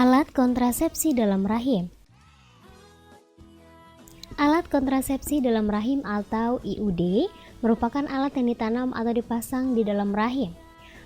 Alat kontrasepsi dalam rahim. Alat kontrasepsi dalam rahim atau IUD merupakan alat yang ditanam atau dipasang di dalam rahim.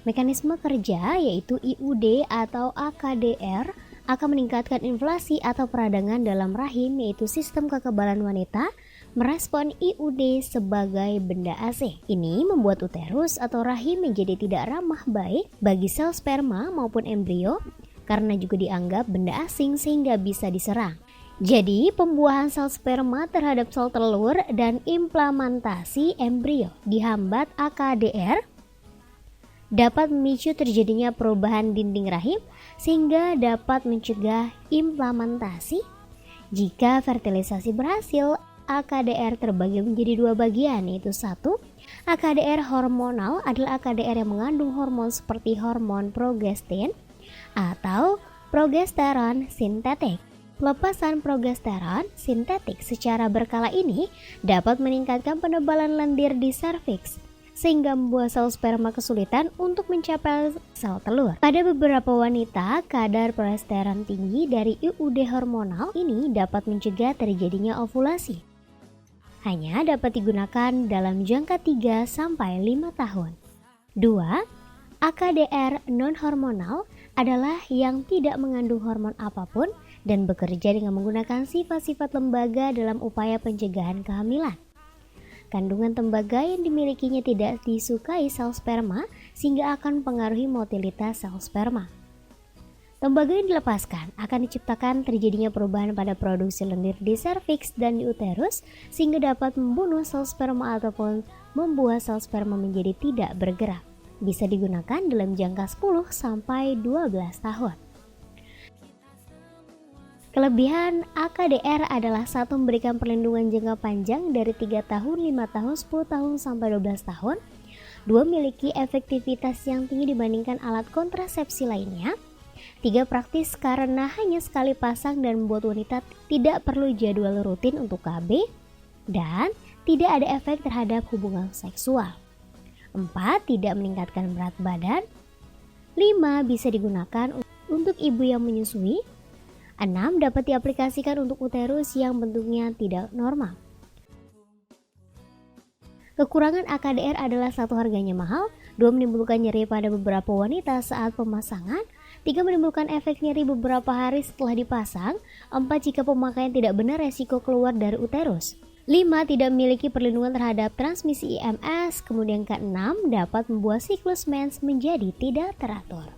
Mekanisme kerja yaitu IUD atau AKDR akan meningkatkan inflasi atau peradangan dalam rahim, yaitu sistem kekebalan wanita merespon IUD sebagai benda asing. Ini membuat uterus atau rahim menjadi tidak ramah baik bagi sel sperma maupun embrio karena juga dianggap benda asing sehingga bisa diserang. Jadi, pembuahan sel sperma terhadap sel telur dan implementasi embrio dihambat AKDR dapat memicu terjadinya perubahan dinding rahim sehingga dapat mencegah implementasi. Jika fertilisasi berhasil, AKDR terbagi menjadi dua bagian, yaitu satu, AKDR hormonal adalah AKDR yang mengandung hormon seperti hormon progestin atau progesteron sintetik. Pelepasan progesteron sintetik secara berkala ini dapat meningkatkan penebalan lendir di serviks sehingga membuat sel sperma kesulitan untuk mencapai sel telur. Pada beberapa wanita, kadar progesteron tinggi dari IUD hormonal ini dapat mencegah terjadinya ovulasi. Hanya dapat digunakan dalam jangka 3-5 tahun. 2. AKDR non-hormonal adalah yang tidak mengandung hormon apapun dan bekerja dengan menggunakan sifat-sifat lembaga dalam upaya pencegahan kehamilan. Kandungan tembaga yang dimilikinya tidak disukai sel sperma sehingga akan mempengaruhi motilitas sel sperma. Tembaga yang dilepaskan akan diciptakan terjadinya perubahan pada produksi lendir di serviks dan di uterus sehingga dapat membunuh sel sperma ataupun membuat sel sperma menjadi tidak bergerak. Bisa digunakan dalam jangka 10-12 tahun. Kelebihan AKDR adalah satu, memberikan perlindungan jangka panjang dari 3 tahun, 5 tahun, 10 tahun, sampai 12 tahun. 2. Memiliki efektivitas yang tinggi dibandingkan alat kontrasepsi lainnya. 3. Praktis karena hanya sekali pasang dan membuat wanita tidak perlu jadwal rutin untuk KB. Dan tidak ada efek terhadap hubungan seksual. 4. Tidak meningkatkan berat badan. 5. Bisa digunakan untuk ibu yang menyusui. 6. Dapat diaplikasikan untuk uterus yang bentuknya tidak normal. Kekurangan AKDR adalah 1. Harganya mahal. 2. Menimbulkan nyeri pada beberapa wanita saat pemasangan. 3. Menimbulkan efek nyeri beberapa hari setelah dipasang. 4. Jika pemakaian tidak benar, resiko keluar dari uterus. 5. Tidak memiliki perlindungan terhadap transmisi IMS. Kemudian ke-6, dapat membuat siklus mens menjadi tidak teratur.